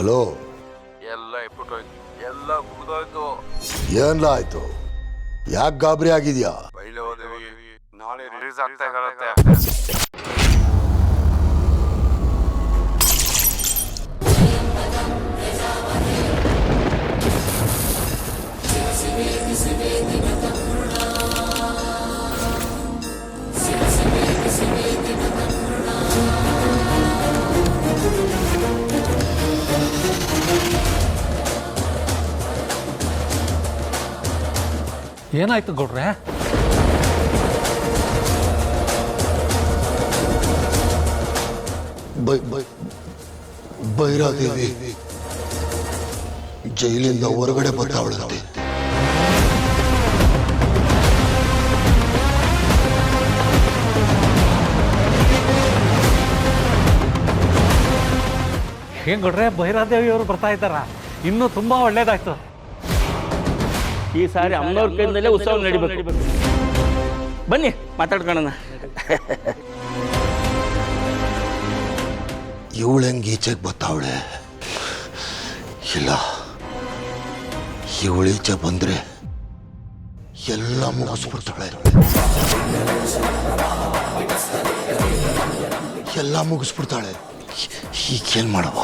Hello, ಎಲ್ಲ ಇಟ್ಬಿಟ್ಟೋಯ್ತು, ಎಲ್ಲ ಮುಗಿದೋಯ್ತು. ಏನ್ಲ ಆಯ್ತು? ಯಾಕೆ ಗಾಬರಿ ಆಗಿದ್ಯಾ? ಬೈಲೋದೇವಿ ನಾಳೆ ರಿಲೀಸ್ ಆಗ್ತಾ ಇರತ್ತೆ. ಏನಾಯ್ತು ಗೌಡ್ರೆ? ಭೈರಾದೇವಿ ಜೈಲಿಂದ ಹೊರಗಡೆ ಬರ್ತಾವಳಂತೆ. ಏನ್ ಗೌಡ್ರೆ, ಭೈರಾದೇವಿ ಅವರು ಬರ್ತಾ ಇದ್ದಾರ? ಇನ್ನೂ ತುಂಬಾ ಒಳ್ಳೇದಾಯ್ತು. ಈ ಸಾರಿ ಅಮ್ಮನವ್ರ ಕೈಯಿಂದಲೇ ಉತ್ಸವ ನಡಿಬೇಕು. ಬನ್ನಿ ಮಾತಾಡ್ಕೊಳ್ಳೋಣ. ಇವಳು ಹೆಂಗೆ ಈಚೆಗೆ ಬರ್ತಾವಳೆ? ಇಲ್ಲ, ಇವಳು ಈಚೆ ಬಂದ್ರೆ ಎಲ್ಲ ಮುಗಿಸ್ಬಿಡ್ತಾಳೆ. ಎಲ್ಲ ಮುಗಿಸ್ಬಿಡ್ತಾಳೆ. ಈಗೇನ್ ಮಾಡವ?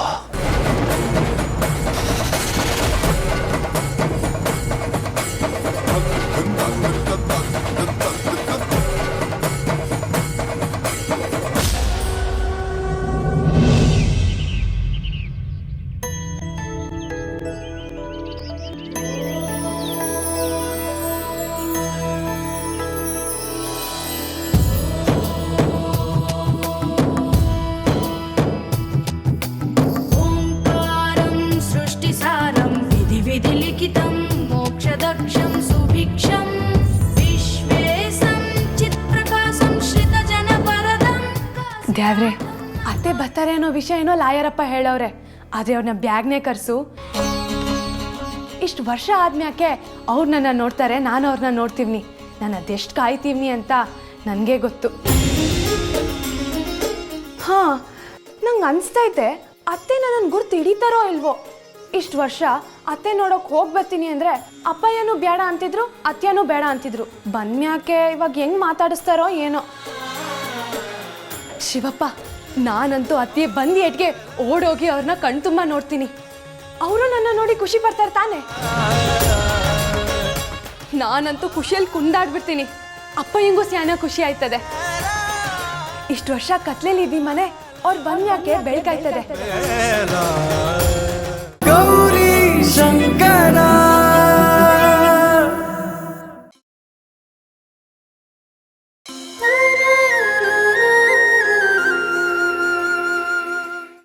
ದೇವ್ರೆ, ಅತ್ತೆ ಬರ್ತಾರೆ ಅನ್ನೋ ವಿಷಯ ಏನೋ ಲಾಯರಪ್ಪ ಹೇಳವ್ರೆ. ಆದ್ರೆ ಅವ್ರನ್ನ ಬ್ಯಾಗ್ನೇ ಕರ್ಸು. ಇಷ್ಟು ವರ್ಷ ಆದ್ಮ್ಯಾಕೆ ಅವ್ರು ನನ್ನ ನೋಡ್ತಾರೆ, ನಾನು ಅವ್ರನ್ನ ನೋಡ್ತೀವ್ನಿ. ನಾನು ಅದೆಷ್ಟು ಕಾಯ್ತೀವ್ನಿ ಅಂತ ನನಗೆ ಗೊತ್ತು. ಹಾ, ನಂಗೆ ಅನಿಸ್ತೈತೆ ಅತ್ತೆ ನನ್ನ ಗುರ್ತು ಹಿಡಿತಾರೋ ಇಲ್ವೋ. ಇಷ್ಟು ವರ್ಷ ಅತ್ತೆ ನೋಡೋಕೆ ಹೋಗಿ ಬರ್ತೀನಿ ಅಂದರೆ ಅಪ್ಪಯ್ಯನೂ ಬೇಡ ಅಂತಿದ್ರು, ಅತ್ತೆನೂ ಬೇಡ ಅಂತಿದ್ರು. ಬಂದ್ಮ್ಯಾಕೆ ಇವಾಗ ಹೆಂಗೆ ಮಾತಾಡಿಸ್ತಾರೋ ಏನೋ. ಶಿವಪ್ಪ, ನಾನಂತೂ ಅತ್ತೆ ಬಂದು ಎಟ್ಗೆ ಓಡೋಗಿ ಅವ್ರನ್ನ ಕಣ್ತುಂಬ ನೋಡ್ತೀನಿ. ಅವರು ನನ್ನ ನೋಡಿ ಖುಷಿ ಪಡ್ತಾರೆ ತಾನೆ. ನಾನಂತೂ ಖುಷಿಯಲ್ಲಿ ಕುಂದಾಡ್ಬಿಡ್ತೀನಿ. ಅಪ್ಪಯ್ಯಂಗೂ ಸ್ಯಾನ ಖುಷಿ ಆಯ್ತದೆ. ಇಷ್ಟು ವರ್ಷ ಕತ್ಲೇಲಿ ಇದ್ದೀ ಮನೆ, ಅವ್ರು ಬಂದ್ಯಾಕೆ ಬೆಳಕಾಯ್ತದೆ.